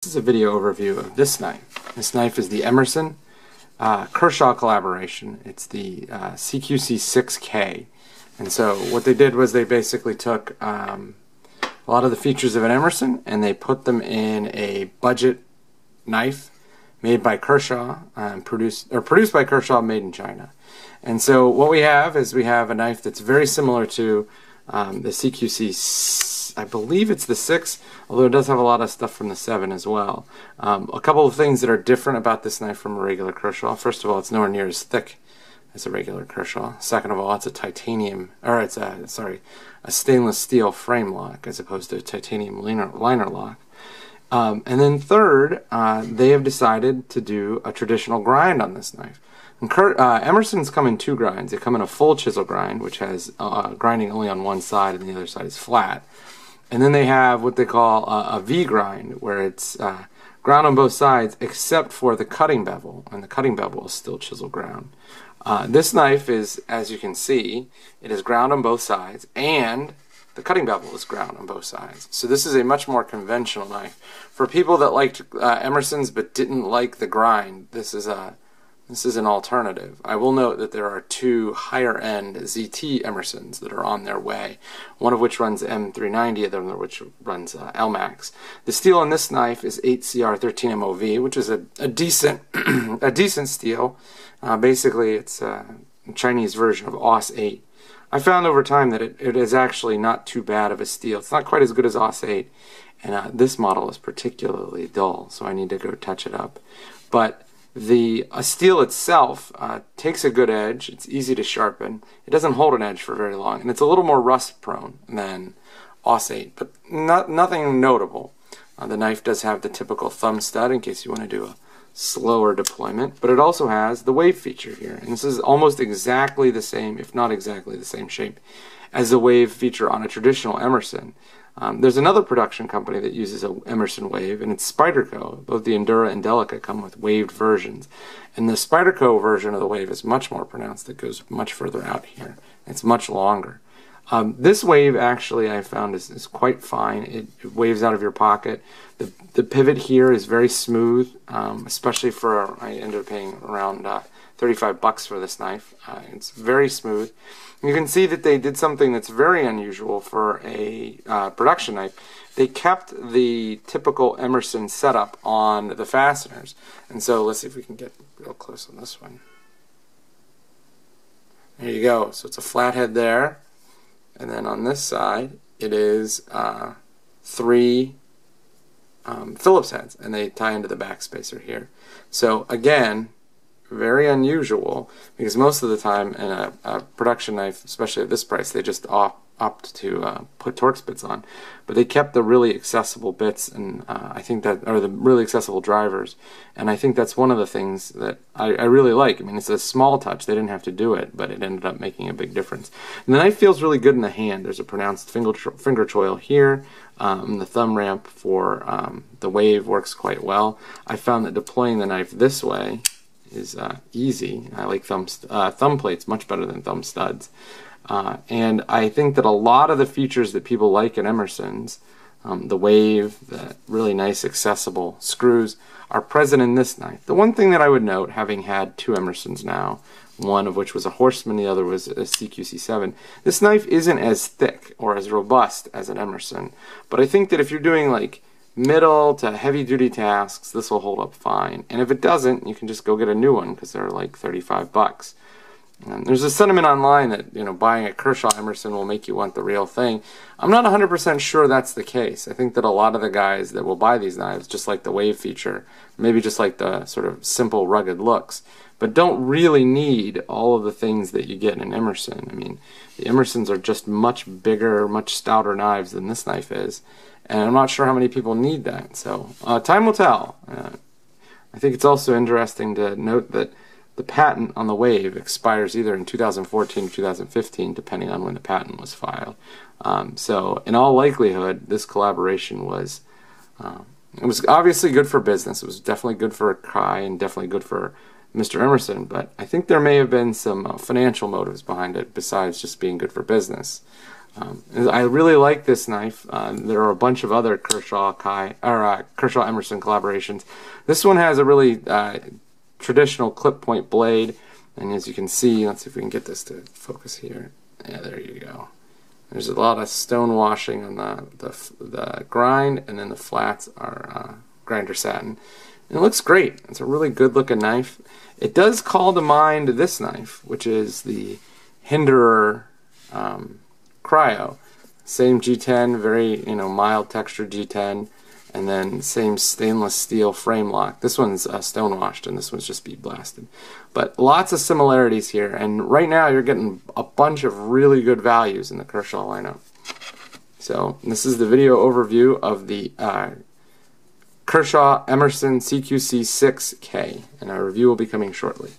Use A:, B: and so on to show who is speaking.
A: is a video overview of this knife. This knife is the Emerson Kershaw collaboration. It's the CQC6K. And so what they did was they basically took a lot of the features of an Emerson and they put them in a budget knife made by Kershaw, produced by Kershaw, made in China. And so what we have is we have a knife that's very similar to the CQC, I believe it's the 6, although it does have a lot of stuff from the 7 as well. A couple of things that are different about this knife from a regular Kershaw. First of all, it's nowhere near as thick as a regular Kershaw. Second of all, it's a titanium, or it's a stainless steel frame lock as opposed to a titanium liner lock. And then third, they have decided to do a traditional grind on this knife. And Emerson's come in 2 grinds. They come in a full chisel grind, which has grinding only on one side and the other side is flat. And then they have what they call a V grind, where it's ground on both sides except for the cutting bevel, and the cutting bevel is still chisel ground. This knife is, as you can see, it is ground on both sides, and the cutting bevel is ground on both sides. So this is a much more conventional knife. For people that liked Emerson's but didn't like the grind, this is an alternative. I will note that there are 2 higher-end ZT Emersons that are on their way, one of which runs M390, the other which runs LMAX. The steel on this knife is 8CR13MOV, which is a decent a decent steel. Basically, it's a Chinese version of AUS 8. I found over time that it is actually not too bad of a steel. It's not quite as good as AUS 8, and this model is particularly dull, so I need to go touch it up. But the steel itself takes a good edge. It's easy to sharpen. It doesn't hold an edge for very long, and it's a little more rust prone than AUS 8, but nothing notable. The knife does have the typical thumb stud in case you want to do a slower deployment, but it also has the wave feature here, and this is almost exactly the same, if not exactly the same shape as the wave feature on a traditional Emerson. There's another production company that uses an Emerson wave, and it's Spyderco. Both the Endura and Delica come with waved versions, and the Spyderco version of the wave is much more pronounced. It goes much further out here. It's much longer. This wave actually I found is quite fine. It waves out of your pocket. The pivot here is very smooth, especially for, I ended up paying around $35 for this knife. It's very smooth. You can see that they did something that's very unusual for a production knife. They kept the typical Emerson setup on the fasteners. And so let's see if we can get real close on this one. There you go. So it's a flathead there. And then on this side, it is 3 Phillips heads, and they tie into the back spacer here. So again, very unusual, because most of the time in a production knife, especially at this price, they just opt to put Torx bits on. But they kept the really accessible bits, and I think that, or the really accessible drivers, and I think that's one of the things that I really like. I mean, it's a small touch, they didn't have to do it, but it ended up making a big difference. And the knife feels really good in the hand. There's a pronounced finger choil here. The thumb ramp for the wave works quite well. I found that deploying the knife this way is easy. I like thumb plates much better than thumb studs. And I think that a lot of the features that people like in Emerson's, the wave, the really nice accessible screws, are present in this knife. The one thing that I would note, having had 2 Emersons now, one of which was a Horseman, the other was a CQC7, this knife isn't as thick or as robust as an Emerson, but I think that if you're doing like middle to heavy duty tasks, this will hold up fine. And if it doesn't, you can just go get a new one because they're like $35. There's a sentiment online that, you know, buying a Kershaw Emerson will make you want the real thing. I'm not 100% sure that's the case. I think that a lot of the guys that will buy these knives just like the wave feature, maybe just like the sort of simple rugged looks, but don't really need all of the things that you get in an Emerson. I mean, the Emersons are just much bigger, much stouter knives than this knife is, and I'm not sure how many people need that. So time will tell. I think it's also interesting to note that the patent on the wave expires either in 2014 or 2015, depending on when the patent was filed. So in all likelihood, this collaboration was it was obviously good for business. It was definitely good for Kai and definitely good for Mr. Emerson, but I think there may have been some financial motives behind it besides just being good for business. I really like this knife. There are a bunch of other Kershaw Emerson collaborations. This one has a really traditional clip point blade, and as you can see, let's see if we can get this to focus here. Yeah, there you go. There's a lot of stone washing on the grind, and then the flats are grinder satin. And it looks great. It's a really good looking knife. It does call to mind this knife, which is the Hinderer Cryo. Same G10, very mild texture G10, and then same stainless steel frame lock. This one's stone washed, and this one's just bead blasted. But lots of similarities here, and right now you're getting a bunch of really good values in the Kershaw lineup. So this is the video overview of the Kershaw Emerson CQC6K, and a review will be coming shortly.